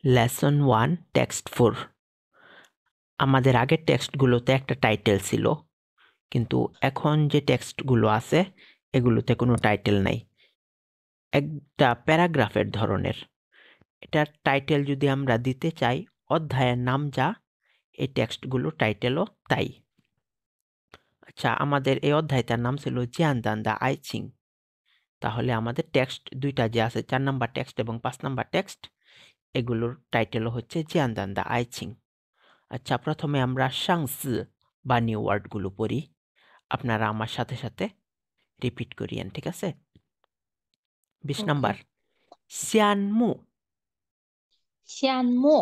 Lesson 1 text 4। আমাদের আগের টেক্সটগুলোতে একটা টাইটেল ছিল, কিন্তু এখন যে টেক্সটগুলো আছে এগুলোতে কোনো টাইটেল নাই, একটা প্যারাগ্রাফের ধরনের। এটার টাইটেল যদি আমরা দিতে চাই, অধ্যায়ের নাম যা, এই টেক্সটগুলো টাইটেলও তাই। আচ্ছা, আমাদের এই অধ্যায়টার নাম ছিল জিয়ানদান্দা আইচিং। তাহলে আমাদের টেক্সট দুইটা যে আছে, 4 নাম্বার টেক্সট এবং 5 নাম্বার টেক্সট, এগুলোর টাইটেলও হচ্ছে জিয়ানদান্দা আইচিং। আচ্ছা, প্রথমে আমরা সাংসি বা নিউ ওয়ার্ডগুলো পড়ি, আপনারা আমার সাথে সাথে রিপিট করিয়েন, ঠিক আছে? 20 নাম্বার সিয়ানমু। 羡慕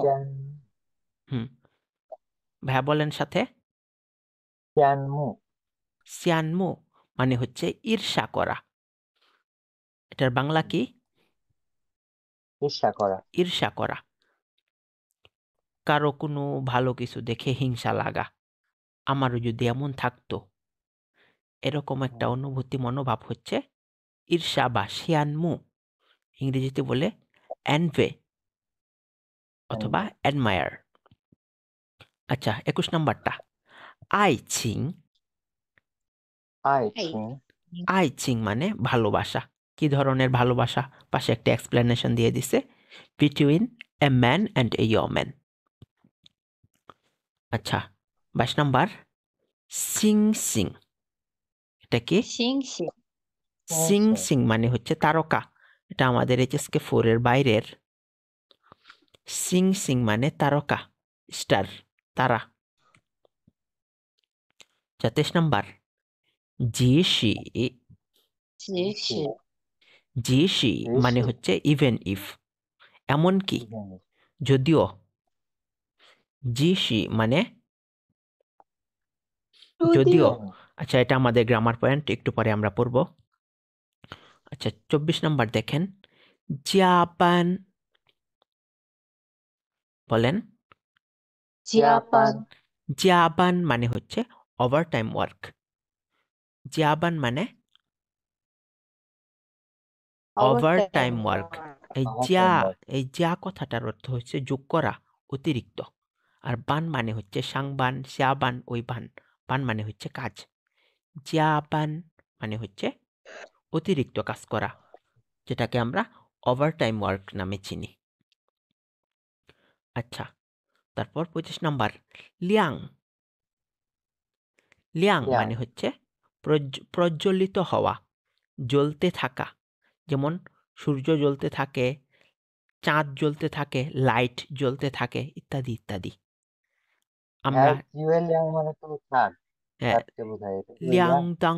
হুম, ভাইয়া বলেন সাথে। 羡慕 সিয়ানমু মানে হচ্ছে ঈর্ষা করা। এটার বাংলা কি? ঈর্ষা করা। ঈর্ষা করা, কারো কোনো ভালো কিছু দেখে হিংসা লাগা। আমারও যদি এমন থাকতো, এরকম একটা অনুভূতি, মনোভাব হচ্ছে ঈর্ষা বা সিয়ানমু। ইংরেজিতে বলে এনভে অথবা অ্যাডমায়ার। আচ্ছা, 21 নাম্বারটা আইচিং। 爱情 আইচিং মানে ভালোবাসা। কি ধরনের ভালোবাসা? পাশে একটা এক্সপ্লেনেশন দিয়ে দিছে, between a man and a ইয়মেন। আচ্ছা, 22 নাম্বার সিং সিং। এটা কি? 星星 সিং সিং মানে হচ্ছে তারকা। এটা আমাদের এইচএসকে 4 এর বাইরের। সিং সিং মানে তারকা, স্টার, তারা। 23 নাম্বার জিশি। 即使 জিশি মানে হচ্ছে ইভেন ইফ, এমনকি, যদিও। জিশি মানে যদিও। আচ্ছা, এটা আমাদের গ্রামার পয়েন্ট, একটু পরে আমরা পড়ব। আচ্ছা, 24 নাম্বার দেখেন, জাপান। বলেন। 加班 জাপান মানে হচ্ছে ওভারটাইম ওয়ার্ক। জাপান মানে ওভারটাইম ওয়ার্ক। এই যা কথাটার অর্থ হচ্ছে যোগ করা, অতিরিক্ত। আর বান মানে হচ্ছে সাংবান, শ্যাবান, ওই বান। বান মানে হচ্ছে কাজ। জাপান মানে হচ্ছে অতিরিক্ত কাজ করা, যেটাকে আমরা ওভারটাইম ওয়ার্ক নামে চিনি। আচ্ছা, তারপর 25 নাম্বার লিয়াং। লিয়াং মানে হচ্ছে প্রজ্বলিত হওয়া, জ্বলতে থাকা। যেমন সূর্য জ্বলতে থাকে, চাঁদ জ্বলতে থাকে, লাইট জ্বলতে থাকে, ইত্যাদি ইত্যাদি। আমরা মানে তো চাঁদ, হ্যাঁ, চাঁদকে বোঝায় এটা। লিয়াং তাং,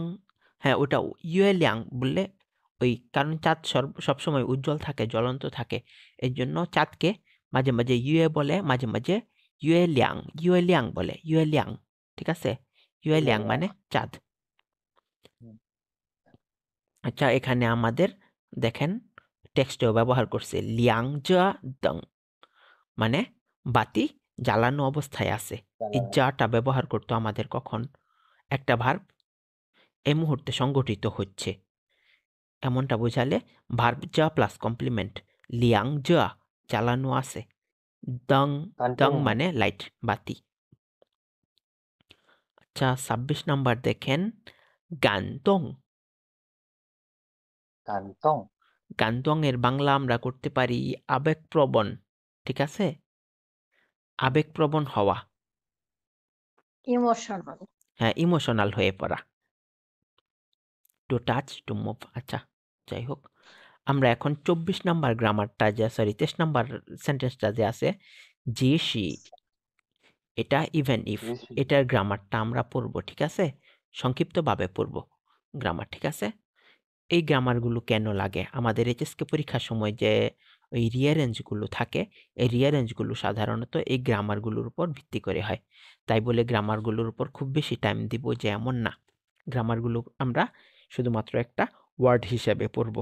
হ্যাঁ ওটা ইয়ে লিয়াং বললে ওই, কারণ চাঁদ সবসময় উজ্জ্বল থাকে, জ্বলন্ত থাকে, এই জন্য চাঁদকে মাঝে মাঝে ইয়ে বলে, মাঝে মাঝে ইয়ে লিয়াং বলে, ইয়ে লিয়াং, ঠিক আছে? ইয়ে লিয়াং মানে চাঁদ। আচ্ছা, এখানে আমাদের দেখেন টেক্সটেও ব্যবহার করছে লিয়াং জা দং, মানে বাতি জ্বালানো অবস্থায় আছে। এই জাটা ব্যবহার করতো আমাদের কখন? একটা ভার্ব এই মুহূর্তে সংগঠিত হচ্ছে, এমনটা বোঝালে ভার্ব যা প্লাস কমপ্লিমেন্ট, লিয়াং যা জ্বালানো আছে, দং দং মানে লাইট, বাতি। আচ্ছা, 26 নাম্বার দেখেন গান্তং। কান্তং গান্তং এর বাংলা আমরা করতে পারি আবেগপ্রবণ, ঠিক আছে? আবেগপ্রবণ হওয়া, ইমোশনাল হ্যাঁ, ইমোশনাল হয়ে পড়া, টু টাচ, টু মুভ। আচ্ছা, যাই হোক, আমরা এখন 24 নাম্বার গ্রামারটা, যে 23 নাম্বার সেন্টেন্সটা যে আছে, যে সি, এটা ইভেন ইফ, এটার গ্রামারটা আমরা পড়ব, ঠিক আছে? সংক্ষিপ্তভাবে পড়ব গ্রামার, ঠিক আছে? এই গ্রামারগুলো কেন লাগে আমাদের এইচএসকে পরীক্ষার সময়? যে ওই রিয়ারেঞ্জগুলো থাকে, এই রিয়ারেঞ্জগুলো সাধারণত এই গ্রামারগুলোর উপর ভিত্তি করে হয়। তাই বলে গ্রামারগুলোর উপর খুব বেশি টাইম দিব যে এমন না। গ্রামারগুলো আমরা শুধুমাত্র একটা ওয়ার্ড হিসেবে পড়ব,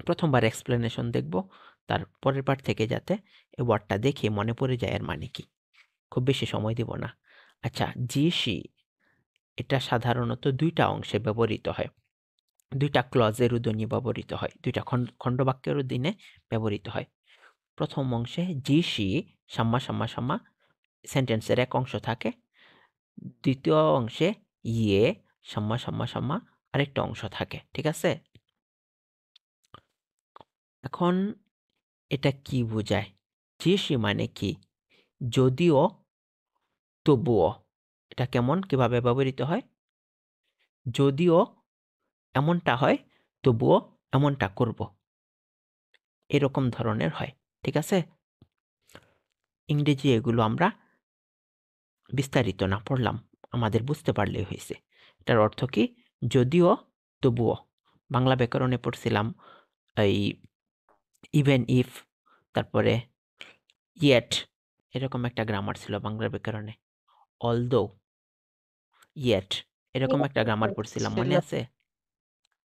প্রথমবার এক্সপ্লেনেশন দেখব, তার পরের পার্ট থেকে যাতে এই ওয়ার্ডটা দেখে মনে পড়ে যায় এর মানে কি। খুব বেশি সময় দিব না। আচ্ছা, জিসি, এটা সাধারণত দুইটা অংশে ব্যবহৃত হয়, দুইটা ক্লজের উদয় ব্যবহৃত হয়, দুইটা খণ্ডবাক্যের অধীনে ব্যবহৃত হয়। প্রথম অংশে জি সি সাম্মা সাম্মা সাম্মা সেন্টেন্সের এক অংশ থাকে, দ্বিতীয় অংশে ইয়ে সাম্মা সাম্মা সাম্মা আরেকটা অংশ থাকে। ঠিক আছে, এখন এটা কি বোঝায়? জি সি মানে কি? যদিও তবুও। এটা কেমন, কিভাবে ব্যবহৃত হয়? যদিও এমনটা হয় তবুও এমনটা করব, এরকম ধরনের হয়। ঠিক আছে, ইংরেজি এগুলো আমরা বিস্তারিত না পড়লাম, আমাদের বুঝতে পারলেই হয়েছে। এটার অর্থ কি? যদিও তবুও। বাংলা ব্যাকরণে পড়ছিলাম এই ইভেন ইফ, তারপরে ইয়েট, এরকম একটা গ্রামার ছিল বাংলা ব্যাকরণে। অলদো, ইয়েট, এরকম একটা গ্রামার পড়ছিলাম, মনে ছিল। আছে?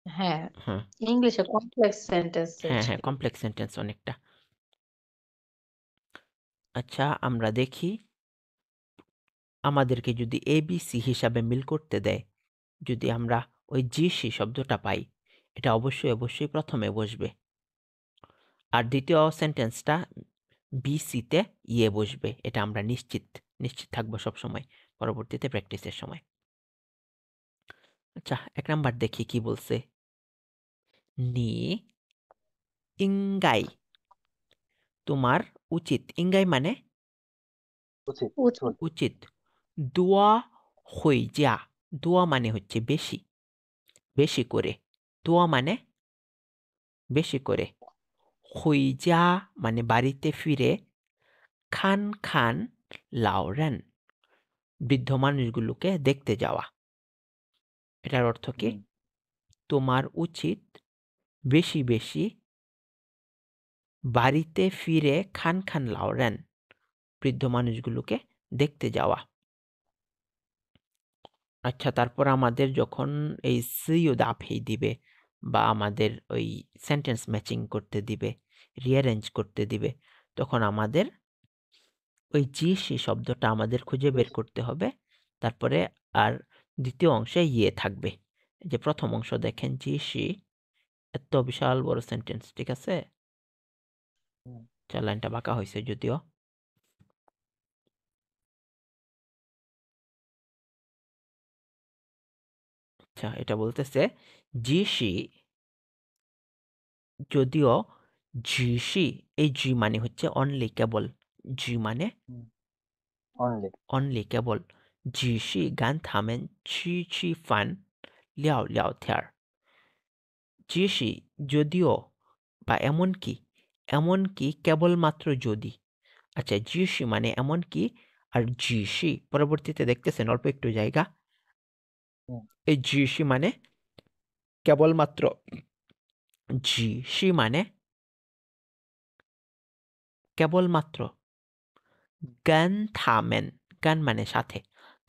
হ্যাঁ, হ্যাঁ ইংলিশে কমপ্লেক্স সেন্টেন্স হ্যাঁ, ছিল। কমপ্লেক্স সেন্টেন্স অনেকটা। আচ্ছা, আমরা দেখি আমাদেরকে যদি এবিসি হিসাবে মিল করতে দেয়, যদি আমরা ওই জিসি শব্দটা পাই, এটা অবশ্যই অবশ্যই প্রথমে বসবে, আর দ্বিতীয় সেন্টেন্সটা বিসিতে ইয়ে বসবে। এটা আমরা নিশ্চিত থাকবো সবসময় পরবর্তীতে প্র্যাকটিসের সময়। আচ্ছা, 1 নাম্বার দেখি কি বলছে। নি ইঙ্গাই, তোমার উচিত। ইঙ্গাই মানে উচিত। উচিত। উচিত। দোয়া হইযা, দোয়া মানে হচ্ছে বেশি, বেশি করে। দোয়া মানে বেশি করে। হইযা মানে বাড়িতে ফিরে। খান খান লাওরেন, বৃদ্ধ মানুষগুলোকে দেখতে যাওয়া। এটার অর্থ কি? হুম, তোমার উচিত বেশি বেশি বাড়িতে ফিরে খান খান লাওরেন, বৃদ্ধ মানুষগুলোকে দেখতে যাওয়া। আচ্ছা, তারপর আমাদের যখন এই সিইউদ আপহেই দিবে, বা আমাদের ওই সেন্টেন্স ম্যাচিং করতে দিবে, রিঅ্যারেঞ্জ করতে দিবে, তখন আমাদের ওই জিসি শব্দটা আমাদের খুঁজে বের করতে হবে। তারপরে আর দ্বিতীয় অংশে ইয়ে থাকবে। এই যে প্রথম অংশ দেখেন, জিসি, এত বিশাল বড় সেন্টেন্স। ঠিক আছে, হুম, লাইনটা বাঁকা হয়েছে যদিও। আচ্ছা, এটা বলতেছে জিসি যদিও জিসি, এই জি মানে হচ্ছে অনলি, কেবল। জি মানে হুম, অনলি। অনলি, কেবল। জিসি গান থামেন ছি ছি ফান লিয়াও লিয়াও থিয়ার। জিসি যদিও বা এমনকি, এমনকি কেবলমাত্র যদি। আচ্ছা, জিসি মানে এমনকি, আর জিসি পরবর্তীতে দেখতেছেন অল্প একটু জায়গা। হুম, এই জিসি মানে কেবলমাত্র, জিসি মানে কেবলমাত্র। গান থামেন, গান মানে সাথে,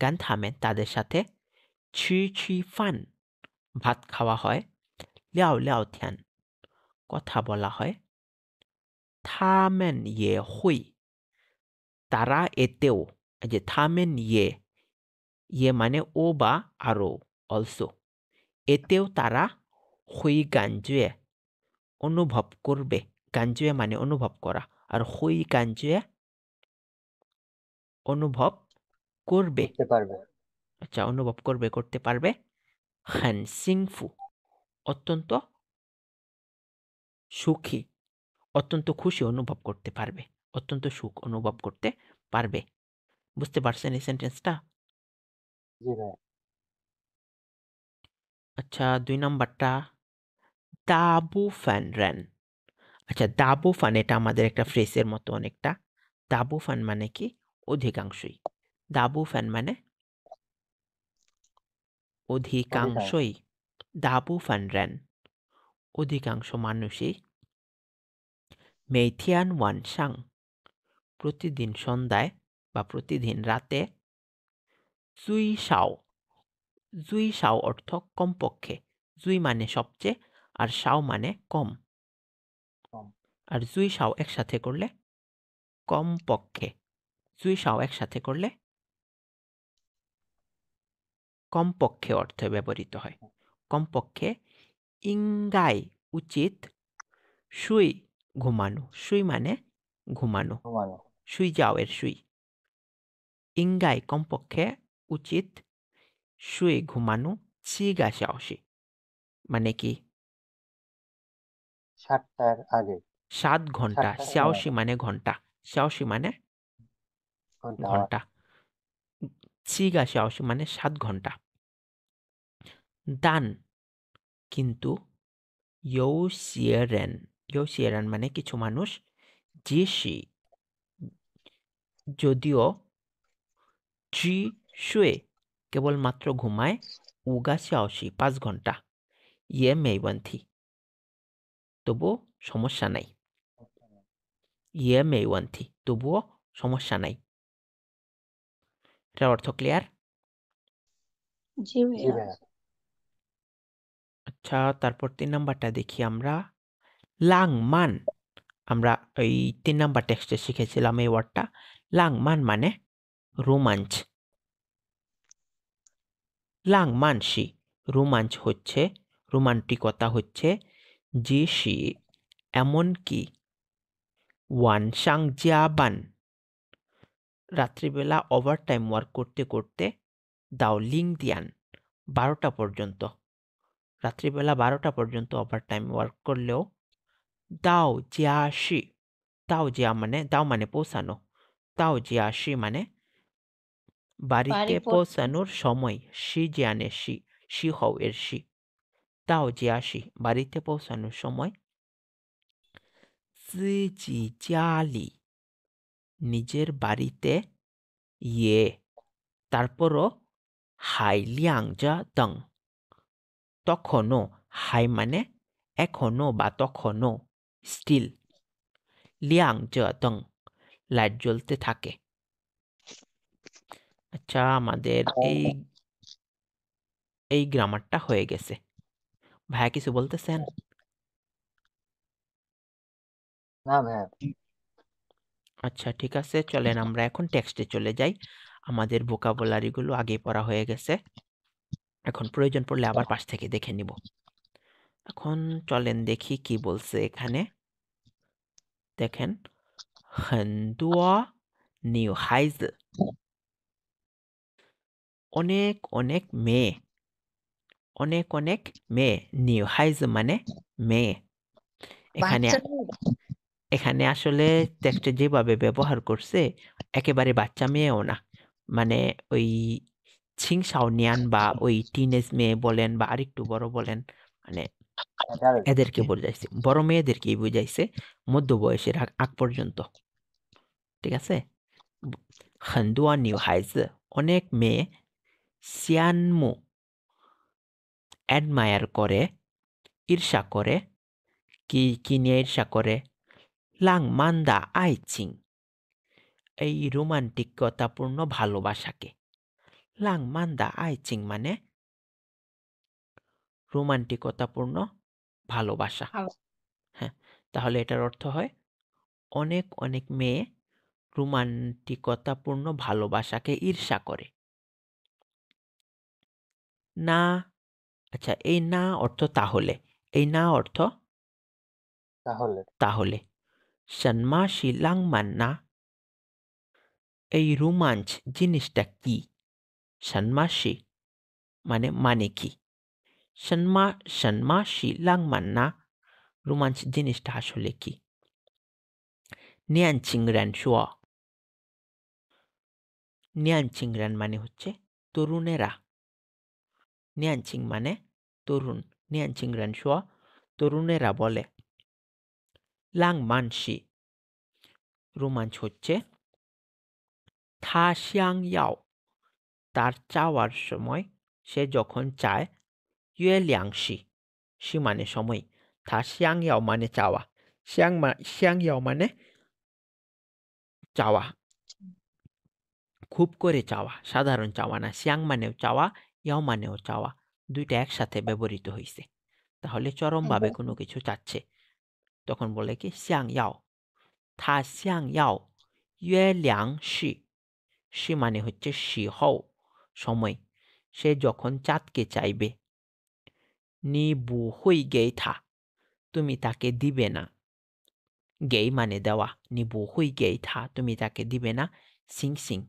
গান থামেন তাদের সাথে। ছি ছি ফান ভাত খাওয়া হয়। লিয়াও লিয়াও থিয়ান কথা বলা হয়। থামেন ইয়ে হুই তারা এতেও। এই যে থামেন ইয়ে, ইয়ে মানে ও বা আরো, অলসো। এতেও তারা হুই গাঞ্জুয়ে অনুভব করবে। গাঞ্জুয়ে মানে অনুভব করা, আর হুই গাঞ্জুয়ে অনুভব করবে। করতে পারবে। আচ্ছা, অনুভব করবে, করতে পারবে। হ্যান সিংফু অত্যন্ত সুখী, অত্যন্ত খুশি অনুভব করতে পারবে, অত্যন্ত সুখ অনুভব করতে পারবে। বুঝতে পারছেন এই সেন্টেন্সটা? জি ভাই। আচ্ছা, 2 নাম্বারটা দাবু ফ্যান রেন। আচ্ছা, দাবু ফান এটা আমাদের একটা ফ্রেজের মতো অনেকটা। দাবু ফান মানে কি? অধিকাংশই। দাবু ফ্যান মানে অধিকাংশ। অধিকাংশই। দাবু ফান রেন অধিকাংশ মানুষই। মেইথিয়ান ওয়ান সাং প্রতিদিন সন্ধ্যায় বা প্রতিদিন রাতে। জুই শাও, জুই শাও অর্থ কমপক্ষে। জুই মানে সবচেয়ে, আর শাও মানে কম। কম। আর জুই শাও একসাথে করলে কমপক্ষে। জুই শাও একসাথে করলে কমপক্ষে অর্থে ব্যবহৃত হয়। কমপক্ষে ইঙ্গাই উচিত। শুই ঘুমানো, শুই মানে ঘুমানো। ঘুমানো। শুই যাও এর শুই। ইঙ্গাই কমপক্ষে উচিত শুয়ে ঘুমানো 7个小时 মানে কি 7টার আগে। 7 ঘন্টা। 7টা xiaoshi মানে ঘন্টা। xiaoshi মানে ঘন্টা আওয়ার। ঘন্টা। 7个小时মানে 7 ঘন্টা। দান কিন্তু 有些人 মানে কিছু মানুষ 即使 যদিও 只睡 কেবলমাত্র ঘুমায় 5个小时 5 ঘন্টা 也没问题 তবুও সমস্যা নাই। 也没问题 তবুও সমস্যা নাই। এটার অর্থ ক্লিয়ার? জি জি ভাইয়া। ভাইয়া। আচ্ছা, তারপর 3 নাম্বারটা দেখি আমরা। লাংমান। আমরা এই 3 নাম্বার টেক্সটে শিখেছিলাম এই ওয়ার্ডটা। লাংমান মানে রোমাঞ্চ। লাংমানসি রোমাঞ্চ হচ্ছে, রোমান্টিকতা হচ্ছে 即使 এমনকি 晚上加班 রাত্রিবেলা ওভারটাইম ওয়ার্ক করতে করতে দাও লিং দিয়ান 12টা পর্যন্ত, রাত্রিবেলা 12টা পর্যন্ত ওভারটাইম ওয়ার্ক করলেও দাও জিয়াশি, দাও জিয়া মানে দাও মানে পৌঁছানো, দাও জিয়াশি মানে বাড়িতে বাড়ি পৌঁছানোর সময়, শি জিয়ানের শি, শি হও এর শি, দাও জিয়াশি বাড়িতে পৌঁছানোর সময়, জিজি জালি নিজের বাড়িতে, ইয়ে তারপরও হাই লিয়াংজা দং তখনও, হাই মানে এখনো বা তখনও, স্টিল, লিয়াংজা দং লাইট জ্বলতে থাকে। আচ্ছা, আমাদের এই গ্রামারটা হয়ে গেছে। ভাইয়া কিছু বলতেছেন? না ভাইয়া। আচ্ছা ঠিক আছে, চলেন আমরা এখন টেক্সটে চলে যাই। আমাদের ভোকাবুলারি গুলো আগে পড়া হয়ে গেছে, এখন প্রয়োজন পড়লে আবার পাশ থেকে দেখে নিব। এখন চলেন দেখি কি বলছে এখানে। দেখেন, 很多女孩子 অনেক অনেক মেয়ে, অনেক অনেক মেয়ে, 女孩子 মানে মেয়ে। এখানে এখানে আসলে টেক্সটে যেভাবে ব্যবহার করছে একেবারে বাচ্চা মেয়েও না, মানে ওই ছিংসাওনিয়ান বা ওই টিনেজ মেয়ে বলেন বা আরেকটু বড় বলেন, মানে এদেরকে বুঝাইছে, বড় মেয়েদেরকেই বুঝাইছে, মধ্য বয়সের আগ পর্যন্ত। ঠিক আছে, 很多女孩子 অনেক মেয়ে, 羡慕 অ্যাডমায়ার করে, ঈর্ষা করে, কি নিয়ে ঈর্ষা করে, 浪漫的爱情 এই রোমান্টিকতাপূর্ণ ভালোবাসাকে। 浪漫的爱情মানে রোমান্টিকতাপূর্ণ ভালোবাসা। হ্যাঁ, তাহলে এটার অর্থ হয় অনেক অনেক মেয়ে রোমান্টিকতাপূর্ণ ভালোবাসাকে ঈর্ষা করে। না, আচ্ছা এই না অর্থ তাহলে, এই না অর্থ তাহলে। তাহলে। 什么是浪漫呢 এই রোমাঞ্চ জিনিসটা কি? 什么是 মানে কি? 什么是浪漫呢 রোমাঞ্চ জিনিসটা আসলে কি? 年轻人说 年轻人মানে হচ্ছে তরুণেরা, 年轻 মানে তরুণ, 年轻人说 তরুণেরা বলে, 浪漫是 রোমাঞ্চ হচ্ছে, 他想要 তার চাওয়ার সময়, সে যখন চায়, 月亮是 সে মানে সময়, 他想要মানে চাওয়া, 想要মানে চাওয়া, খুব করে চাওয়া, সাধারণ চাওয়া না। শ্যাং মানেও চাওয়া, ইয়াও মানেও চাওয়া, দুইটা একসাথে ব্যবহৃত হয়েছে। তাহলে চরমভাবে কোনো কিছু চাচ্ছে, তখন বলে কি শ্যাং ইয়াও, থা শ্যাং ইয়াও ইয়ে ল্যাং শি, শি মানে হচ্ছে শি হও সময়, সে যখন চাঁদকে চাইবে, নি বু হুই গে থা তুমি তাকে দিবে না, গেই মানে দেওয়া, নি বু হুই গেই থা, তুমি তাকে দিবে না, সিং সিং,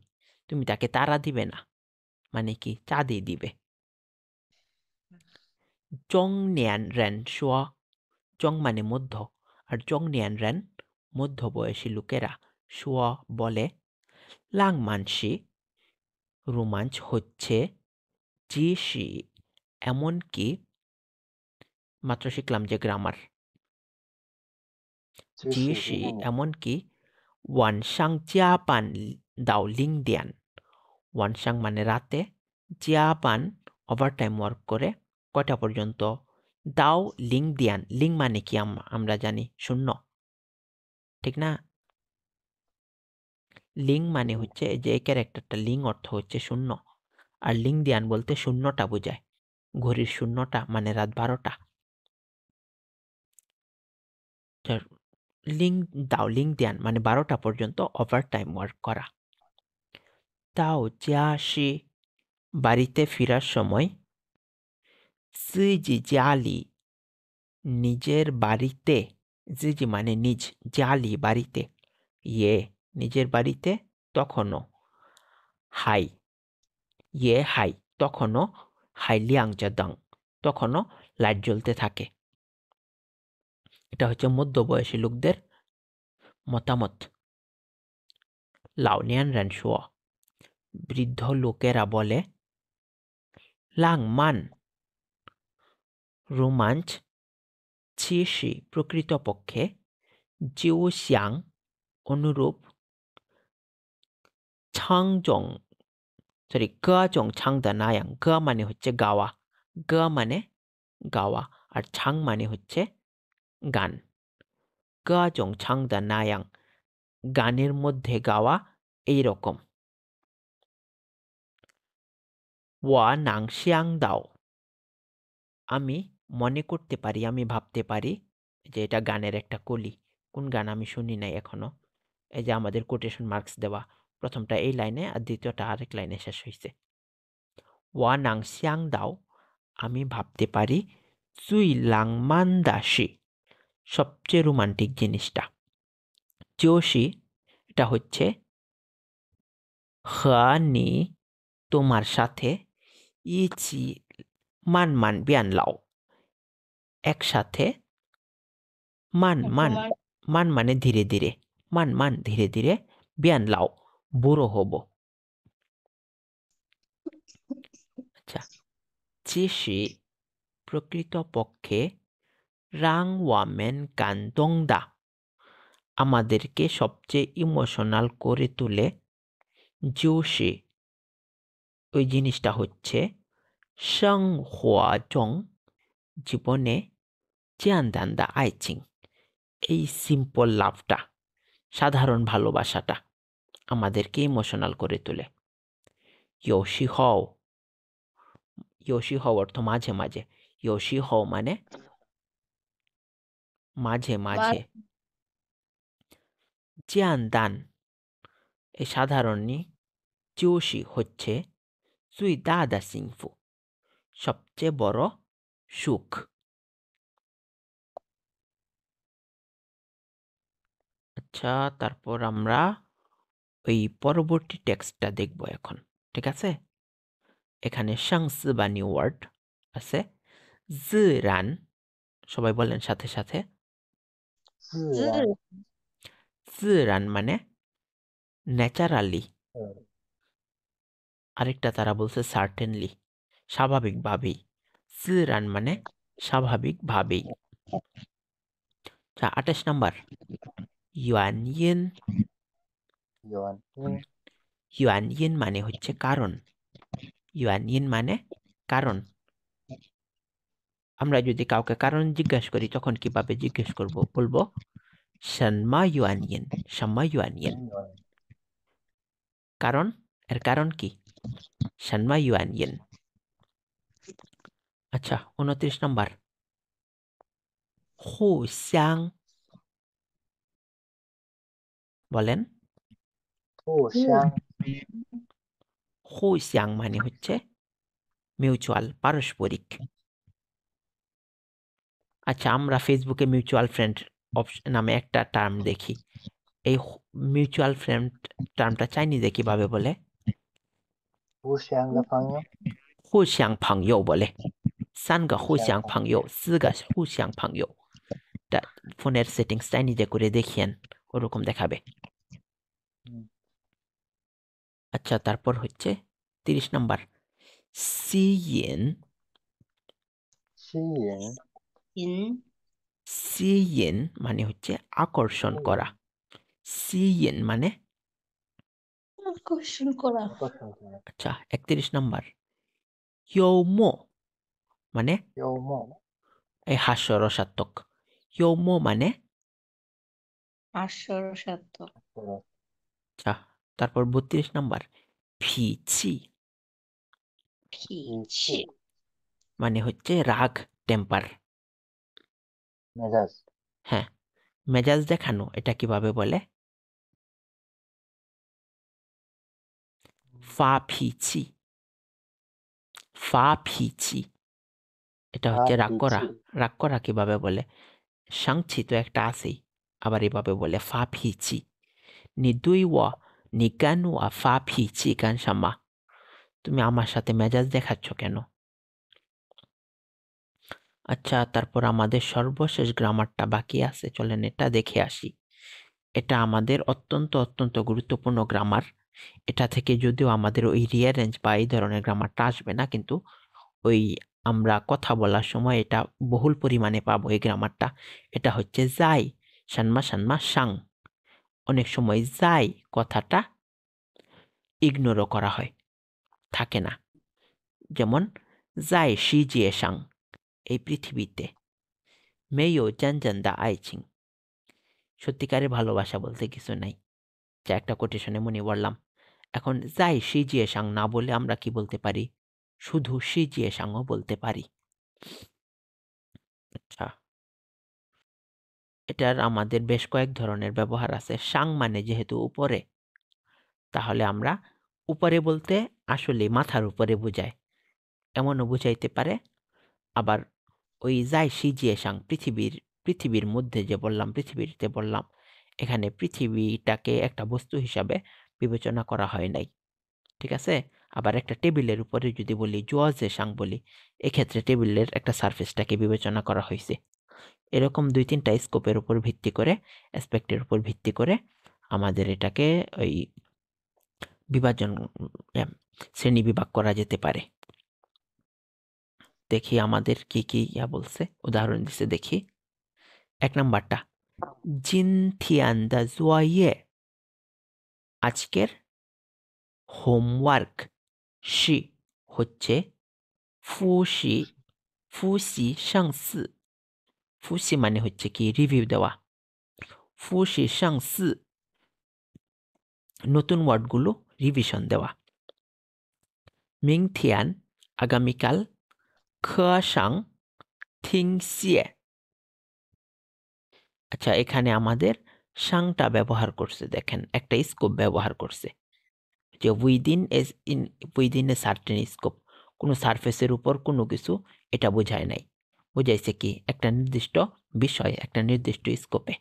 তুমি তাকে তারা দিবে না, মানে কি চাঁদি দিবে। জং নিয়ান রেন শুয়া, জং মানে মধ্য, আর জং নিয়ান রেন মধ্য বয়সী লোকেরা, শুয়া বলে, লাং মানসি রোমাঞ্চ হচ্ছে, জিসি এমনকি, মাত্র শিখলাম যে গ্রামার, জিসি এমনকি, ওয়ানসাং জিয়াপান দাও লিং দিয়ান, ওয়ানসাং মানে রাতে, জিয়াপান ওভারটাইম ওয়ার্ক করে, কয়টা পর্যন্ত, দাও লিং দিয়ান, লিং মানে কি আমরা জানি শূন্য, ঠিক না? লিং মানে হচ্ছে যে এই ক্যারেক্টারটা, লিং অর্থ হচ্ছে শূন্য, আর লিং দিয়ান বলতে শূন্যটা বোঝায়, ঘড়ির শূন্যটা মানে রাত 12টা। লিং দাও লিং দিয়ান মানে 12টা পর্যন্ত ওভারটাইম ওয়ার্ক করা। তাও জিয়াশি বাড়িতে ফেরার সময়, জিজি জালি নিজের বাড়িতে, জিজি মানে নিজ, জালি বাড়িতে, ইয়ে নিজের বাড়িতে, তখনও, হাই ইয়ে হাই তখনও, হাই লিয়াং জাদাং তখনও লাইট জ্বলতে থাকে। এটা হচ্ছে মধ্যবয়সী লোকদের মতামত। লাউনিয়ান রেনশুয়া বৃদ্ধ লোকেরা বলে, লাং মান রোমাঞ্চ ছিসি প্রকৃতপক্ষে, জিওশিয়াং অনুরূপ, ছাংজং গজং ছাংদা নায়াং, গ মানে হচ্ছে গাওয়া, গ মানে গাওয়া, আর ছাং মানে হচ্ছে গান, গজং ছাংদা নায়াং গানের মধ্যে গাওয়া এই রকম। ওয়া নাং শিয়াং দাও আমি মনে করতে পারি, আমি ভাবতে পারি, যে এটা গানের একটা কলি। কোন গান আমি শুনি নাই এখনো। এই যে আমাদের কোটেশন মার্কস দেওয়া, প্রথমটা এই লাইনে আর দ্বিতীয়টা আরেক লাইনে শেষ হয়েছে। ওয়া নাং শিয়াং দাও আমি ভাবতে পারি, চুই লাং মান দাসি সবচেয়ে রোমান্টিক জিনিসটা, জোশি এটা হচ্ছে নি তোমার সাথে, ইচি মান মান বিয়ান লাও একসাথে, মান মান মান মানে ধীরে ধীরে, মান মান ধীরে ধীরে, বিয়ান লাও বুড়ো হব। আচ্ছা, চিশি প্রকৃতপক্ষে, রাং ওয়ামেন কান্দং দা আমাদেরকে সবচেয়ে ইমোশনাল করে তোলে, জোশি ওই জিনিসটা হচ্ছে, সং হুয়া জং জীবনে, জিয়ানদান দা আইচিং এই সিম্পল লাভটা, সাধারণ ভালোবাসাটা আমাদেরকে ইমোশনাল করে তোলে। ইয়োশি হও, ইয়োশি হও অর্থ মাঝে মাঝে, ইয়োশি হও মানে মাঝে মাঝে, জিয়ানদান এই সাধারণই, জোশি হচ্ছে সুই দাদা সিংফু সবচেয়ে বড় সুখ। আচ্ছা, তারপর আমরা ওই পরবর্তী টেক্সটটা দেখব এখন, ঠিক আছে? এখানে সাংসি বা নিউ ওয়ার্ড আছে, জিরান, সবাই বলেন সাথে সাথে, জিরান মানে ন্যাচারালি, আরেকটা তারা বলছে সার্টেনলি, স্বাভাবিকভাবেই, জিরান মানে স্বাভাবিকভাবেই। 28 number, yuan in, yuan in মানে হচ্ছে কারণ, ইউয়ান ইন মানে কারণ। আমরা যদি কাউকে কারণ জিজ্ঞাসা করি তখন কিভাবে জিজ্ঞেস করব? বলবো শানমা ইউয়ান ইন, শাম্মা ইউয়ান ইন। কারণ, এর কারণ কি? শানমা ইউয়ান ইন। আচ্ছা, 29 নাম্বার, হু শ্যাং, বলেন। হু শ্যাং মানে হচ্ছে মিউচুয়াল, পারস্পরিক। আচ্ছা, আমরা ফেসবুকে মিউচুয়াল ফ্রেন্ড নামে একটা টার্ম দেখি। এই মিউচুয়াল ফ্রেন্ড টার্মটা চাইনিজে কিভাবে বলে? 互相的朋友，互相朋友বলে। 3个互相朋友4个互相朋友টা ফোনের সেটিংস চাইনিজে করে দেখিয়েন, ওরকম দেখাবে। হুম। আচ্ছা, তারপর হচ্ছে 30 নাম্বার সিয়েন। সিয়েন সিয়েন মানে হচ্ছে আকর্ষণ করা। সিয়েন মানে আকর্ষণ করা। আকর্ষণ করা। আচ্ছা, 31 নাম্বার ইয়ৌমো মানে ইয়ৌমো এই হাস্যরসাত্মক। ইয়ৌমো মানে হাস্যরসাত্মক। আচ্ছা, তারপর 32 নাম্বার ফিচি পিচি মানে হচ্ছে রাগ, টেম্পার। মেজাজ, হ্যাঁ, মেজাজ দেখানো, এটা কিভাবে বলে? ফা ফিচি। ফা ফিচি এটা হচ্ছে রাগ করা। রাগ করা কিভাবে বলে? সাংছি তো একটা আছেই, আবার এভাবে বলে ফা ফিচি। নি দুই ওয়া নি গান ওয়া ফা ফিচি গান সামা, তুমি আমার সাথে মেজাজ দেখাচ্ছ কেন? আচ্ছা, তারপর আমাদের সর্বশেষ গ্রামারটা বাকি আছে, চলেন এটা দেখে আসি। এটা আমাদের অত্যন্ত অত্যন্ত গুরুত্বপূর্ণ গ্রামার। এটা থেকে যদিও আমাদের ওই রিয়ারেঞ্জ বা এই ধরনের গ্রামারটা আসবে না, কিন্তু ওই আমরা কথা বলার সময় এটা বহুল পরিমাণে পাবো এই গ্রামারটা। এটা হচ্ছে যাই সানমা সানমা সাং। অনেক সময় যাই কথাটা ইগনোরও করা হয়, থাকে না। যেমন যাই শিজিয়ে সাং, এই পৃথিবীতে মেয়ো জানজান্দা আইচিং, সত্যিকারের ভালোবাসা বলতে কিছু নাই, যা একটা কোটেশনে মনে পড়লাম। এখন যাই শিজিয়ে সাং না বলে আমরা কি বলতে পারি? শুধু শিজিয়ে সাংও বলতে পারি। আচ্ছা, এটার আমাদের বেশ কয়েক ধরনের ব্যবহার আছে। সাং মানে যেহেতু উপরে, তাহলে আমরা উপরে বলতে আসলে মাথার উপরে বোঝায়, এমনও বুঝাইতে পারে। আবার ওই যাই সিজিয়ে সাং পৃথিবীর মধ্যে যে বললাম, পৃথিবীতে বললাম, এখানে পৃথিবীটাকে একটা বস্তু হিসাবে বিবেচনা করা হয় নাই, ঠিক আছে। আবার একটা টেবিলের উপরে যদি বলি জুয়াজে সাং বলি, এক্ষেত্রে টেবিলের একটা সারফেসটাকে বিবেচনা করা হয়েছে। এরকম 2-3টা স্কোপের উপর ভিত্তি করে, অ্যাসপেক্টের উপর ভিত্তি করে আমাদের এটাকে ওই বিভাজন, শ্রেণী বিভাগ করা যেতে পারে। দেখি আমাদের কি কি বলছে, উদাহরণ দিছে দেখি। 1 নাম্বারটা জিন থিয়ান দা জুয়াইয়ে, আজকের হোমওয়ার্ক শি হচ্ছে ফুসি ফুসি সাংসি। ফুসি মানে হচ্ছে কি রিভিউ দেওয়া। ফুসি সাংসি নতুন ওয়ার্ডগুলো রিভিশন দেওয়া। মিংথিয়ান আগামীকাল, খাসাং থিংসিয়ে। আচ্ছা, এখানে আমাদের সাংটা ব্যবহার করছে, দেখেন একটা স্কোপ ব্যবহার করছে, যে উইদিন এ সার্টেন স্কোপ, কোনো সারফেসের উপর কোনো কিছু, এটা বোঝায় নাই, বোঝাইছে কি একটা নির্দিষ্ট বিষয়, একটা নির্দিষ্ট স্কোপে।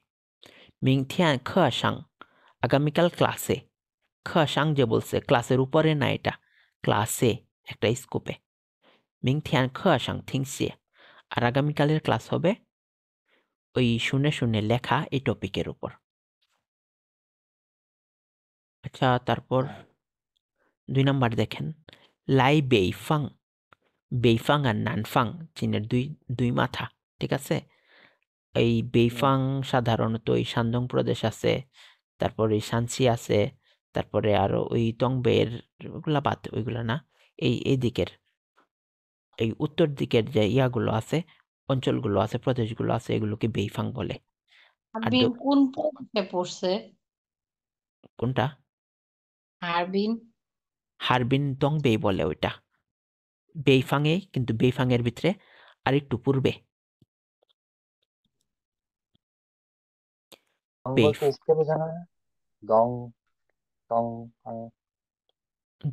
মিংথিয়ান খাসাং আগামীকাল ক্লাসে, খাসাং যে বলছে ক্লাসের উপরে না, এটা ক্লাসে একটা স্কোপে। মিংথিয়ান খাসাং থিংসিয়ে, আর আগামীকালের ক্লাস হবে ওই শুনে শুনে লেখা এই টপিকের উপর। আচ্ছা, তারপর 2 নাম্বার দেখেন লাই বেইফাং। বেইফাং আর নানফাং চীনের দুই মাথা, ঠিক আছে। এই বেইফাং সাধারণত ওই শানদং প্রদেশ আছে, তারপরে শানসি আছে, তারপরে আরো ওই তংবের ওগুলা বাদ, ওইগুলা না, এই দিকের এই উত্তর দিকের যে ইয়াগুলো আছে, অঞ্চলগুলো আছে, প্রদেশগুলো আছে, এগুলোকে বেইফাং বলে। আর হারবিন কোন প্রদেশে পড়ছে? কোনটা? হারবিন হারবিন তংবেই বলে ওইটা, বেইফাংয়ে, কিন্তু বেইফাংয়ের ভিতরে আর একটু পূর্বে। দং বেইফ বলতে इसके বোঝানো হয় দং দং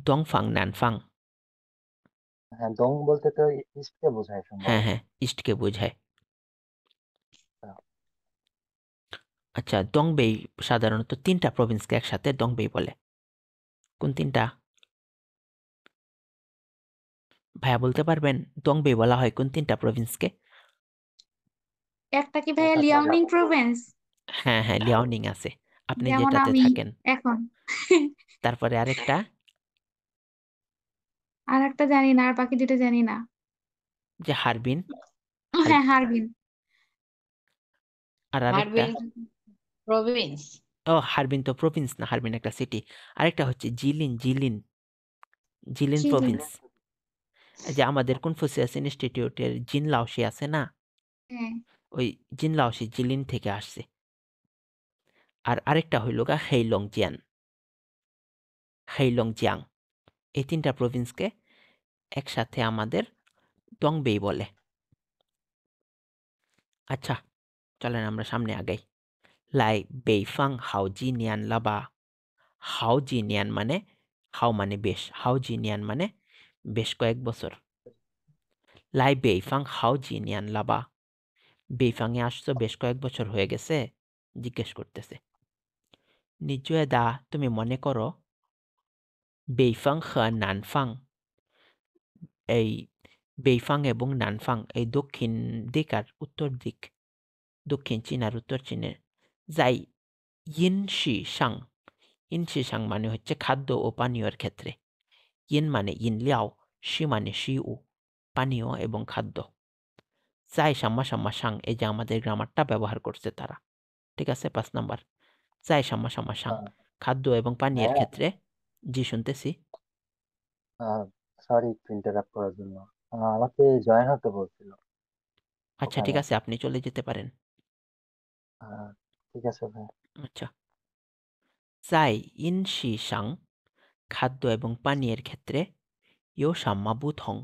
দংফাং নানফাং, হ্যাঁ দং বলতে তো ইস্টকে বোঝায় হ্যাঁ সম্ভবত। হ্যাঁ, ইস্টকে বোঝায়। আচ্ছা, দংবেই সাধারণত 3টা প্রভিন্সকে একসাথে দংবেই বলে। কোন 3টা? ভাইয়া বলতে পারবেন দংবেই বলা হয় কোন 3টা প্রভিন্সকে? একটা কি ভাইয়া ওটা লিয়াওনিং প্রভিন্স? হ্যাঁ হ্যাঁ, লিয়াওনিং আছে, আপনি যেমন যেটাতে আমি থাকেন। এখন। তারপরে আরেকটা? আর একটা জানি না, আর বাকি দুটো জানি না। যে হারবিন। হ্যাঁ, হারবিন। আর আরেকটা? Harbin province. ও, হারবিন তো প্রভিন্স না, হারবিন একটা সিটি। আরেকটা হচ্ছে জিলিন, জিলিন, জিলিন চিলি। প্রভিন্স। যে আমাদের কনফুসিয়াস ইনস্টিটিউটের জিন লাওশি আছে না, হ্যাঁ। ওই জিন লাওশি জিলিন থেকে আসছে। আর আরেকটা হইল গা হেইলং জিয়ান, হেইলং জিয়াং। এই 3টা প্রভিন্সকে একসাথে আমাদের দংবেই বলে। আচ্ছা, চলেন আমরা সামনে আগাই। লাই বেইফাং হাওজি নিয়ান লাবা। হাওজি নিয়ান মানে, হাও মানে বেশ, হাওজি নিয়ান মানে বেশ কয়েক বছর। লাই বেইফাং হাওজি নিয়ান লাবা, বেইফাংয়ে আসছো বেশ কয়েক বছর হয়ে গেছে, জিজ্ঞেস করতেছে। নিশ্চয় দা, তুমি মনে করো বেইফাং হে নানফাং, এই বেইফাং এবং নানফাং এই দক্ষিণ দিক আর উত্তর দিক, দক্ষিণ চীন আর উত্তর চীনের যাই ইনশি সাং, ইনশি সাং মানে হচ্ছে খাদ্য ও পানীয়র ক্ষেত্রে। ইন মানে ইনলিয়াও, শি মানে শি উ, পানীয় এবং খাদ্য। চাই সাম্মা সাম্মা সাং, এই যে আমাদের গ্রামারটা ব্যবহার করছে তারা। ঠিক আছে, 5 নাম্বার। চাই সাম্মা সাম্মা সাং, খাদ্য এবং পানীয়ের ভাইয়া, ক্ষেত্রে। জি, শুনতেছি। সরি একটু ইন্টারাপ্ট করার জন্য। আমাকে জয়েন হতে বলছিল আচ্ছা ঠিক ওখানে। আছে, আপনি চলে যেতে পারেন। আহ, ঠিক আছে ভাই। আচ্ছা, চাই ইন শি সাং, খাদ্য এবং পানীয়ের ক্ষেত্রে ইও সাম্মা বুথং,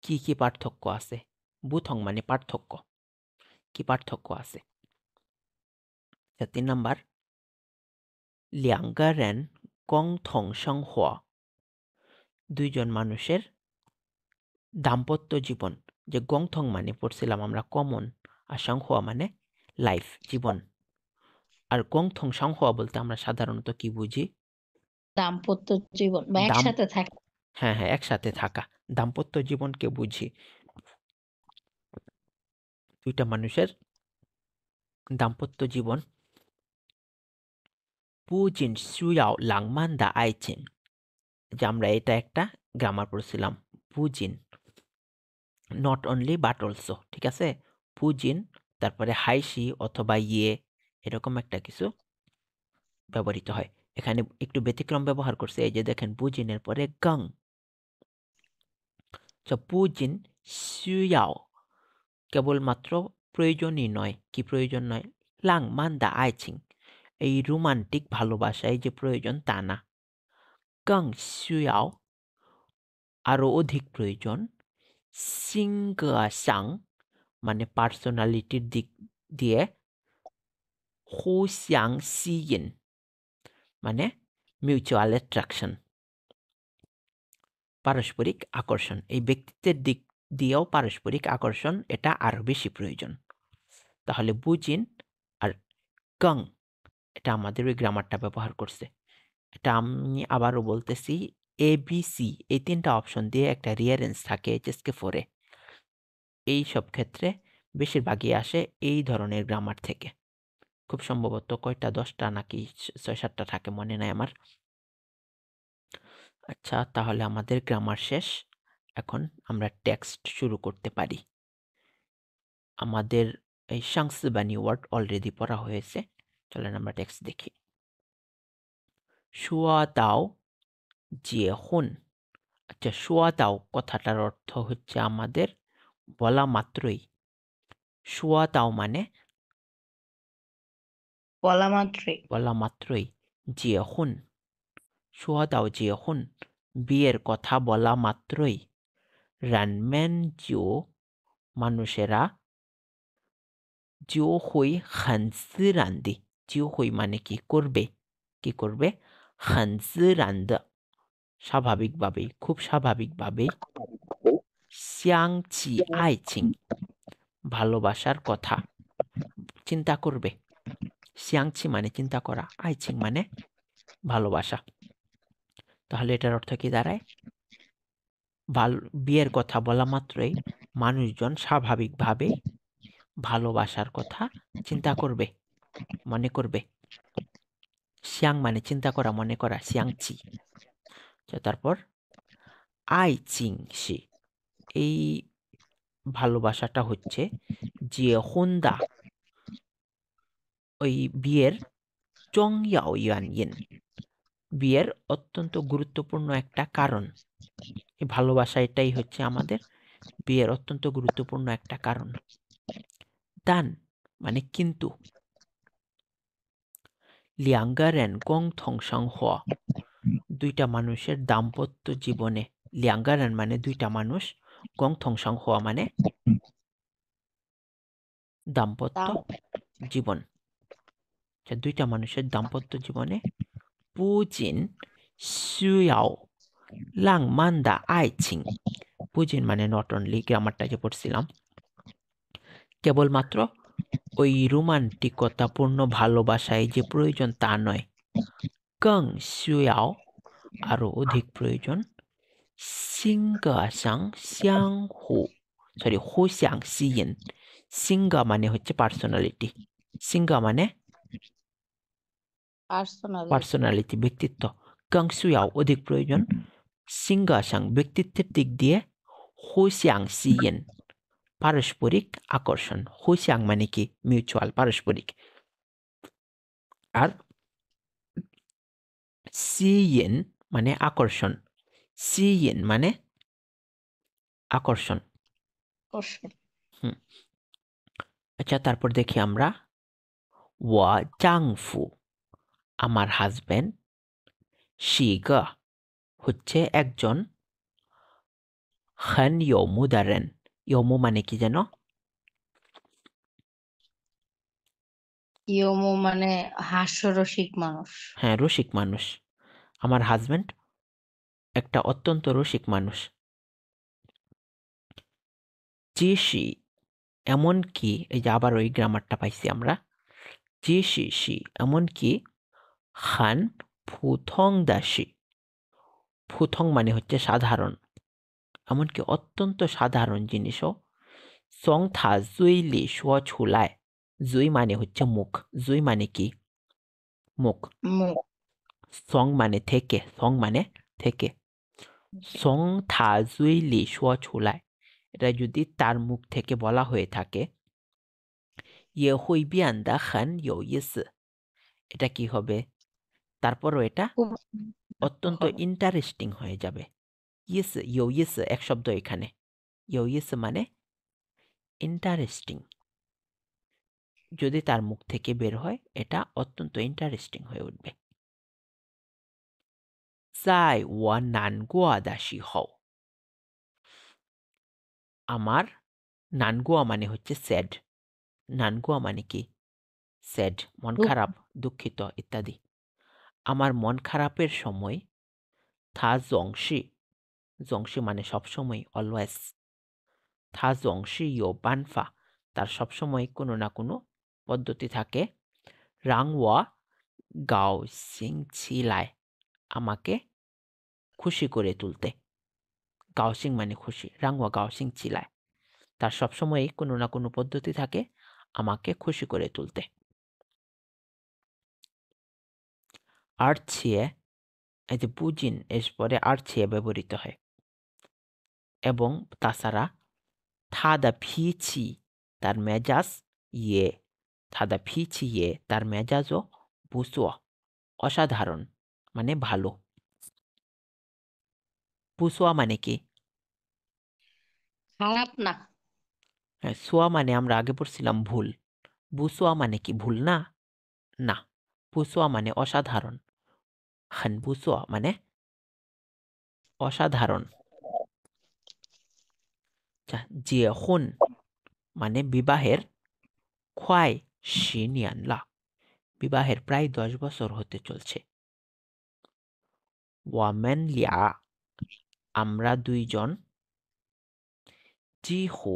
কি কি পার্থক্য আছে? বুথং মানে পার্থক্য, কি পার্থক্য আছে? 3 নাম্বার, 两个人共同生活, 2জন মানুষের দাম্পত্য জীবন। যে গংথং মানে পড়ছিলাম আমরা কমন, আর সংহুয়া মানে লাইফ, জীবন। আর গংথং সংহুয়া বলতে আমরা সাধারণত কি বুঝি? দাম্পত্য জীবন বা দাম একসাথে থাকে। হ্যাঁ হ্যাঁ, একসাথে থাকা, দাম্পত্য জীবনকে বুঝি। 2টা মানুষের দাম্পত্য জীবন। পুজিন সুয়াও লাংমান দা আইচিং, যে আমরা এটা একটা গ্রামার পড়ছিলাম। পুজিন, নট অনলি বাট অলসো, ঠিক আছে? পুজিন, তারপরে হাইসি অথবা ইয়ে, এরকম একটা কিছু ব্যবহৃত হয়। এখানে একটু ব্যতিক্রম ব্যবহার করছে, এই যে দেখেন পুজিনের পরে গাং। পুজিন সুয়াও কেবলমাত্র প্রয়োজনই নয়, কি প্রয়োজন নয়? লাং মান্দা আইচিং, এই রোমান্টিক ভালোবাসায় যে প্রয়োজন তা না। গাং সুয়াও আরো অধিক প্রয়োজন। সিংগা সাং মানে পার্সোনালিটির দিক দিয়ে। হুসিয়াং সিইন মানে মিউচুয়াল অ্যাট্রাকশন, পারস্পরিক আকর্ষণ। এই ব্যক্তিত্বের দিক দিয়েও পারস্পরিক আকর্ষণ, এটা আরো বেশি প্রয়োজন। তাহলে বুজিন আর গং, এটা আমাদের ওই গ্রামারটা ব্যবহার করছে। এটা আমি আবারও বলতেছি, এ বি সি এই 3টা অপশন দিয়ে একটা রিয়ারেন্স থাকে এইচএসকে 4-এ। এই সব ক্ষেত্রে বেশিরভাগই আসে এই ধরনের গ্রামার থেকে। খুব সম্ভবত কয়টা, 10টা নাকি 6-7টা থাকে, মনে নাই আমার। আচ্ছা, তাহলে আমাদের গ্রামার শেষ। এখন আমরা টেক্সট শুরু করতে পারি। আমাদের এই সাংসবানি ওয়ার্ড অলরেডি পড়া হয়েছে, চলেন আমরা টেক্সট দেখি। শুয়া দাও জিয়ে হুন। আচ্ছা, শুয়া দাও কথাটার অর্থ হচ্ছে আমাদের বলা মাত্রই। শুয়া দাও মানে বলা মাত্রই। বলা মাত্রই। জিয়ে হুন, শুয়া দাও জিয়ে হুন, বিয়ের কথা বলা মাত্রই। রানম্যান জিও মানুষেরা, জিও হুই হানসি রান্দি, জিও হুই মানে কি করবে, কি করবে? হানসি রান্দ স্বাভাবিকভাবেই, খুব স্বাভাবিকভাবেই। সিয়াং চি আইচিং ভালোবাসার কথা চিন্তা করবে। সিয়াংচি মানে চিন্তা করা, আইচিং মানে ভালোবাসা। তাহলে এটার অর্থ কি দাঁড়ায়? বিয়ের কথা বলা মাত্রই মানুষজন স্বাভাবিকভাবেই ভালোবাসার কথা চিন্তা করবে, মনে করবে। সিয়াং মানে চিন্তা করা, মনে করা, সিয়াংচি। তারপর আইচিং শি, এই ভালোবাসাটা হচ্ছে যে হোন্দা, ওই বিয়ের চংয়াও ইয়ানইন, বিয়ের অত্যন্ত গুরুত্বপূর্ণ একটা কারণ। এই ভালোবাসা এটাই হচ্ছে আমাদের বিয়ের অত্যন্ত গুরুত্বপূর্ণ একটা কারণ। দান মানে কিন্তু। লিয়াঙ্গারেন গং থং সাং হওয়া, দুইটা মানুষের দাম্পত্য জীবনে, লিয়াঙ্গারেন মানে দুইটা মানুষ, গং থং সাং হওয়া মানে দাম্পত্য জীবন। দুইটা মানুষের দাম্পত্য জীবনে পুজিন শুয়াও লাংমান দা আইচিং, পুজিন মানে নট অনলি, গ্রামারটা যে পড়ছিলাম, কেবলমাত্র ওই রোমান্টিকতাপূর্ণ ভালোবাসায় যে প্রয়োজন তা নয়, কং শুয়াও আরো অধিক প্রয়োজন, সিঙ্গা সাং সিয়াং হু, সরি হু সিয়াং সিয়েন, সিঙ্গা মানে হচ্ছে পার্সোনালিটি, সিঙ্গা মানে পার্সোনালিটি ব্যক্তিত্ব, কং শুয়াও অধিক প্রয়োজন, সিঙ্গা সাং ব্যক্তিত্বের দিক দিয়ে, হু সিয়াং সিয়েন পারস্পরিক আকর্ষণ, হু সিয়াং মানে কি মিউচুয়াল, পারস্পরিক, আর সিয়েন মানে আকর্ষণ, সিয়েন মানে আকর্ষণ। আচ্ছা, তারপর দেখি আমরা ওয়া চাংফু, আমার হাজবেন্ড, শিগা হচ্ছে একজন, হেন ইয়োমু দারেন, ইয়োমু মানে কি যেন? ইয়োমো মানে হাস্যরসিক মানুষ। হ্যাঁ, রসিক মানুষ। আমার হাজবেন্ড একটা অত্যন্ত রসিক মানুষ। চিশি এমনকি, এই যে আবার ওই গ্রামারটা পাইছি আমরা, চিশি এমনকি, খান ফুথং দাসী, ফুথং মানে হচ্ছে সাধারণ, এমনকি অত্যন্ত সাধারণ জিনিসও, সং থা জুইলি শুয়া ছুলায়, জুই মানে হচ্ছে মুখ, জুই মানে কি মুখ, সং মানে থেকে, সং মানে থেকে, সং থা জুইলি শুয়া ছুলায়, এটা যদি তার মুখ থেকে বলা হয়ে থাকে, ইয়ে হুই বিয়ান দা খান ইউ ইসি, এটা কি হবে? তারপরও এটা অত্যন্ত ইন্টারেস্টিং হয়ে যাবে। ইস ইউ ইস এক শব্দ এখানে, ইউ ইস মানে ইন্টারেস্টিং, যদি তার মুখ থেকে বের হয় এটা অত্যন্ত ইন্টারেস্টিং হয়ে উঠবে। জাই ওয়া নানগুয়া দাসি হও, আমার নানগুয়া মানে হচ্ছে স্যাড, নানগুয়া মানে কি স্যাড, মন খারাপ, দুঃখিত ইত্যাদি। আমার মন খারাপের সময়, থা জংশি, জংশি মানে সবসময়, অলওয়েজ, থা জংশি ইয়ো বানফা, তার সবসময় কোনো না কোনো পদ্ধতি থাকে, রাংওয়া গাও সিং ছিলায়, আমাকে খুশি করে তুলতে, গাওসিং মানে খুশি, রাংওয়া গাওসিং ছিলায়, তার সবসময়ই কোনো না কোনো পদ্ধতি থাকে আমাকে খুশি করে তুলতে। আর্চিয়ে, এই যে বুজিন এর পরে আর্চিয়ে ব্যবহৃত হয়, এবং তাছাড়া থাদা ফিছি, তার মেজাজ, ইয়ে থাদা ফিছি ইয়ে, তার মেজাজও, বুসুয়া অসাধারণ মানে ভালো, বুসুয়া মানে কি খারাপ না। সোয়া মানে আমরা আগে পড়ছিলাম ভুল, বুসুয়া মানে কি ভুল না, না, বুসুয়া মানে অসাধারণ, খান বুসুয়া মানে অসাধারণ। জিয়ে হুন মানে বিবাহের, খোয়াই শিনিয়ানলা, বিবাহের প্রায় 10 বছর হতে চলছে। ওয়ামেন লিয়া, আমরা দুইজন, জিহু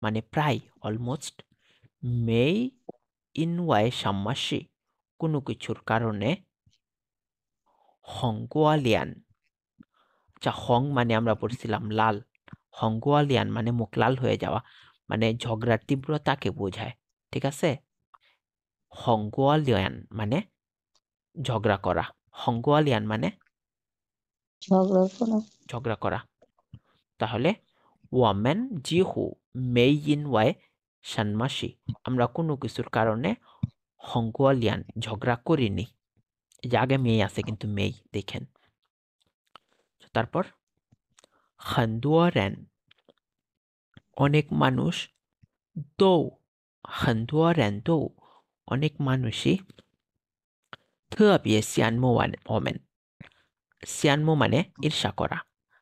মানে প্রায়, অলমোস্ট, মেই ইন ওয়াই সাম্মাসি কোনো কিছুর কারণে হংগুয়ালিয়ান। আচ্ছা, হং মানে আমরা পড়ছিলাম লাল, হংগুয়ালিয়ান মানে মুখ লাল হয়ে যাওয়া, মানে ঝগড়ার তীব্রতাকে বোঝায়। ঠিক আছে, হংগুয়ালিয়ান মানে ঝগড়া করা, হংগুয়ালিয়ান মানে ঝগড়া করা। ঝগড়া করা। তাহলে ওয়ামেন জিহু মেই ইন ওয়াই সানমাসি, আমরা কোনো কিছুর কারণে হংগুয়ালিয়ান ঝগড়া করিনি। এই যে আগে মেই আছে কিন্তু মেই দেখেন। তারপর হান্দুয়ারেন অনেক মানুষ, দৌ হান্দুয়ারেন দৌ অনেক মানুষই, থবিয়ে সিয়ানমো ওমেন, সিয়ানমো মানে ঈর্ষা করা,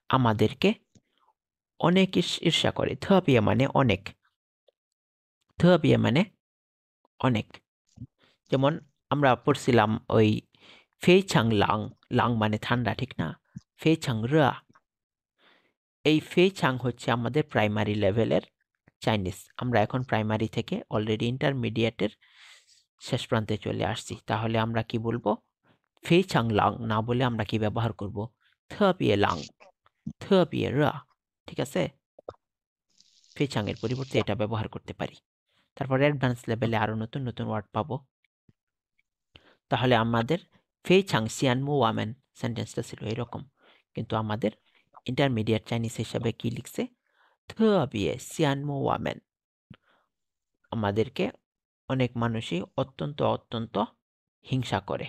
আমাদেরকে অনেক ঈর্ষা করে। থবিয়ে মানে অনেক, থবিয়ে মানে অনেক। যেমন আমরা পড়ছিলাম ওই ফেই ছাং লাং, লাং মানে ঠান্ডা, ঠিক না? ফেই ছাং রা, এই ফেই ছাং হচ্ছে আমাদের প্রাইমারি লেভেলের চাইনিজ। আমরা এখন প্রাইমারি থেকে অলরেডি ইন্টারমিডিয়েটের শেষ প্রান্তে চলে আসছি। তাহলে আমরা কি বলবো? ফেই ছাং লাং না বলে আমরা কি ব্যবহার করব? থবিয়ে লাং, থবিয়ে রা। ঠিক আছে, ফেই ছাং এর পরিবর্তে এটা ব্যবহার করতে পারি। তারপর অ্যাডভান্স লেভেলে আরো নতুন নতুন ওয়ার্ড পাবো। তাহলে আমাদের ফেই ছাং সিয়ানমো ওয়ামেন সেন্টেন্সটা ছিল এরকম, কিন্তু আমাদের ইন্টারমিডিয়েট চাইনিজ হিসাবে কি লিখছে? থবিয়ে সিয়ানমো ওয়ামেন, আমাদেরকে অনেক মানুষই অত্যন্ত অত্যন্ত হিংসা করে।